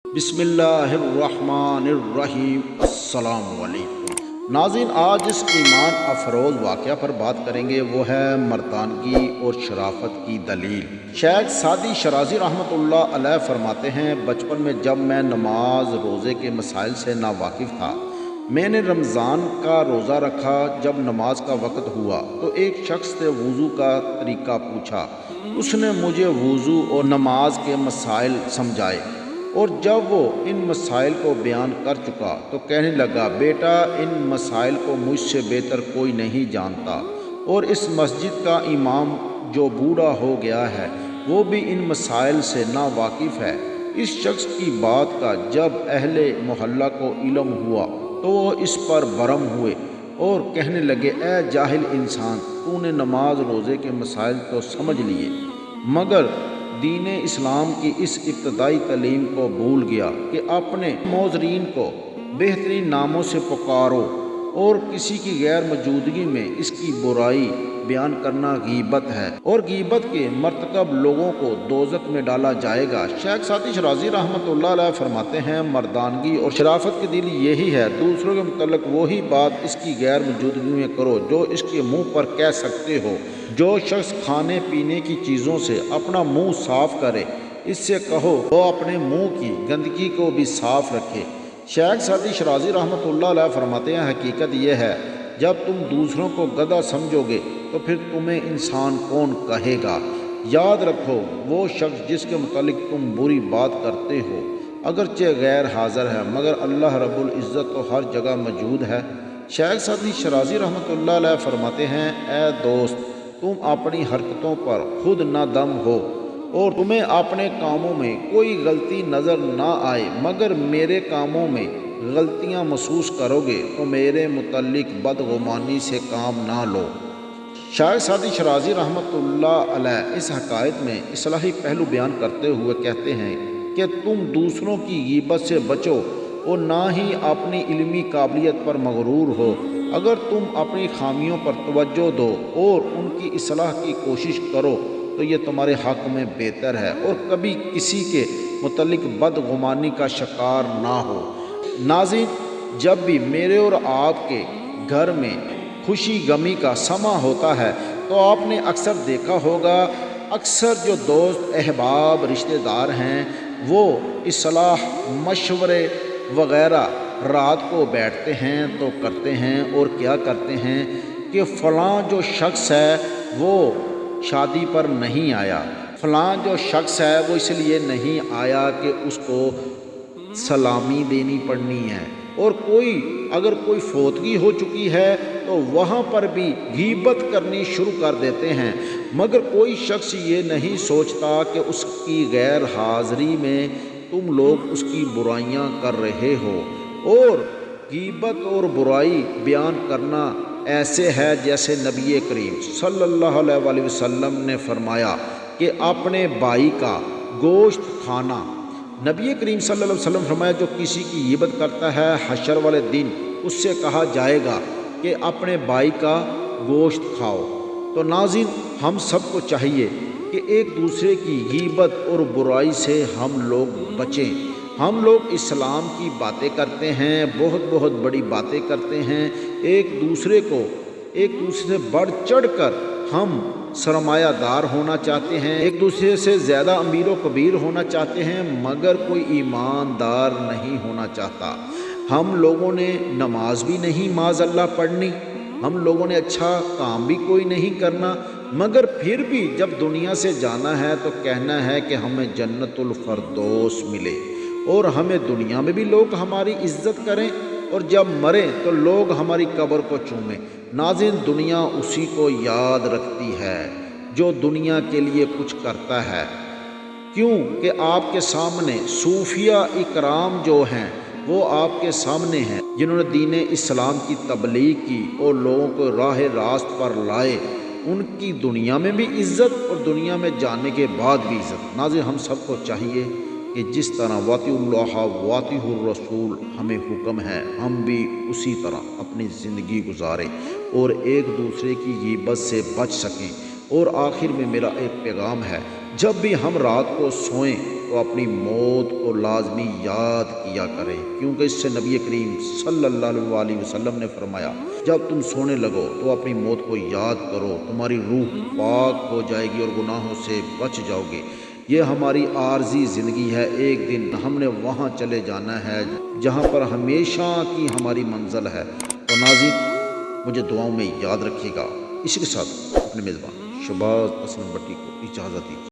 बिस्मिल्लाहिर्रहमानिर्रहीम। अस्सलाम वालेकुम नाज़रीन, आज इस ईमान अफरोज़ वाक़या पर बात करेंगे, वो है मर्दानगी और शराफत की दलील। शेख सादी शराज़ी रहमतुल्लाह अलैह फरमाते हैं, बचपन में जब मैं नमाज रोज़े के मसाइल से नावाकिफ़ था, मैंने रमज़ान का रोज़ा रखा। जब नमाज का वक़्त हुआ तो एक शख्स से वज़ू का तरीक़ा पूछा। उसने मुझे वज़ू और नमाज के मसाइल समझाए, और जब वो इन मसाइल को बयान कर चुका तो कहने लगा, बेटा, इन मसाइल को मुझसे बेहतर कोई नहीं जानता, और इस मस्जिद का इमाम जो बूढ़ा हो गया है वो भी इन मसाइल से नावाकिफ़ है। इस शख्स की बात का जब अहले मोहल्ला को इल्म हुआ तो वो इस पर बरम हुए और कहने लगे, ए जाहिल इंसान, तूने नमाज रोज़े के मसाइल तो समझ लिए, मगर दीन इस्लाम की इस इब्तदाई तालीम को भूल गया कि अपने मोज़रीन को बेहतरीन नामों से पुकारो, और किसी की गैर मौजूदगी में इसकी बुराई बयान करना गीबत है, और गीबत के मर्तकब लोगों को दोज़ख में डाला जाएगा। शेख सादी शराज़ी रहमतुल्लाह अलैह फरमाते हैं, मर्दानगी और शराफत की दिल यही है, दूसरों के मुतल्लिक़ वही बात इसकी गैर मौजूदगी में करो जो इसके मुँह पर कह सकते हो। जो शख्स खाने पीने की चीज़ों से अपना मुंह साफ़ करे, इससे कहो वो अपने मुंह की गंदगी को भी साफ़ रखे। शेख सादी शराज़ी रहमतुल्लाह अलैह फरमाते हैं, हकीकत यह है, जब तुम दूसरों को गधा समझोगे तो फिर तुम्हें इंसान कौन कहेगा। याद रखो, वो शख्स जिसके मुतालिक तुम बुरी बात करते हो अगरचे गैर हाज़िर है, मगर अल्लाह रब्बुल इज़्ज़त तो हर जगह मौजूद है। शेख सादी शराज़ी रहमतुल्लाह अलैह फरमाते हैं, ए दोस्त, तुम अपनी हरकतों पर खुद ना दम हो और तुम्हें अपने कामों में कोई गलती नज़र ना आए, मगर मेरे कामों में गलतियां महसूस करोगे तो मेरे मुतल्लिक बदगुमानी से काम ना लो। शेख सादी शराज़ी रहमतुल्लाह अलैह इस हकायत में इस्लाही पहलू बयान करते हुए कहते हैं कि तुम दूसरों की गीबत से बचो और ना ही अपनी इल्मी काबिलियत पर मगरूर हो। अगर तुम अपनी खामियों पर तवज्जो दो और उनकी इस्लाह की कोशिश करो तो ये तुम्हारे हक़ में बेहतर है, और कभी किसी के मुतल्लिक बदगुमानी का शिकार ना हो। नाज़रीन, जब भी मेरे और आपके घर में खुशी गमी का समा होता है तो आपने अक्सर देखा होगा, अक्सर जो दोस्त अहबाब रिश्तेदार हैं वो इस्लाह मशवरे वग़ैरह रात को बैठते हैं तो करते हैं, और क्या करते हैं कि फ़लाँ जो शख्स है वो शादी पर नहीं आया, फ़लाँ जो शख्स है वो इसलिए नहीं आया कि उसको सलामी देनी पड़नी है, और अगर कोई फोतगी हो चुकी है तो वहाँ पर भी गीबत करनी शुरू कर देते हैं, मगर कोई शख्स ये नहीं सोचता कि उसकी गैर हाज़िरी में तुम लोग उसकी बुराइयां कर रहे हो। और गीबत और बुराई बयान करना ऐसे है जैसे नबी करीम सल्लल्लाहु अलैहि वसल्लम ने फरमाया कि अपने भाई का गोश्त खाना। नबी करीम सल्लल्लाहु अलैहि वसल्लम फरमाया, जो किसी की गीबत करता है हशर वाले दिन उससे कहा जाएगा कि अपने भाई का गोश्त खाओ। तो नाज़रीन, हम सबको चाहिए कि एक दूसरे की गीबत और बुराई से हम लोग बचें। हम लोग इस्लाम की बातें करते हैं, बहुत बहुत बड़ी बातें करते हैं, एक दूसरे से बढ़ चढ़ कर हम सरमायादार होना चाहते हैं, एक दूसरे से ज़्यादा अमीर व कबीर होना चाहते हैं, मगर कोई ईमानदार नहीं होना चाहता। हम लोगों ने नमाज भी नहीं माज़अल्लाह पढ़नी, हम लोगों ने अच्छा काम भी कोई नहीं करना, मगर फिर भी जब दुनिया से जाना है तो कहना है कि हमें जन्नतुल फरदौस मिले, और हमें दुनिया में भी लोग हमारी इज्जत करें, और जब मरें तो लोग हमारी कब्र को चूमें। नाज़रीन, दुनिया उसी को याद रखती है जो दुनिया के लिए कुछ करता है। क्यों कि आपके सामने सूफिया इकराम जो हैं वो आपके सामने हैं, जिन्होंने दीन इस्लाम की तबलीग की और लोगों को राह रास्त पर लाए। उनकी दुनिया में भी इज़्ज़त और दुनिया में जाने के बाद भी इज़्ज़त। नाज़रीन, हम सबको चाहिए कि जिस तरह वातिउल्लाह वातिउर रसूल हमें हुक्म है, हम भी उसी तरह अपनी ज़िंदगी गुजारें और एक दूसरे की गीबत से बच सकें। और आखिर में मेरा एक पैगाम है, जब भी हम रात को सोएं تو اپنی موت کو لازمی یاد کیا کریں، کیونکہ اس سے نبی کریم صلی اللہ علیہ وسلم نے فرمایا جب تم سونے لگو تو اپنی موت کو یاد کرو، تمہاری روح پاک ہو جائے گی اور گناہوں سے بچ جاؤ گے۔ یہ ہماری عارضی زندگی ہے، ایک دن ہم نے وہاں چلے جانا ہے جہاں پر ہمیشہ کی ہماری منزل ہے۔ تو ناظرین مجھے دعاؤں میں یاد رکھیے گا۔ اسی کے ساتھ اپنے میزبان شہباز اسلم بٹی کو اجازت دیجیے۔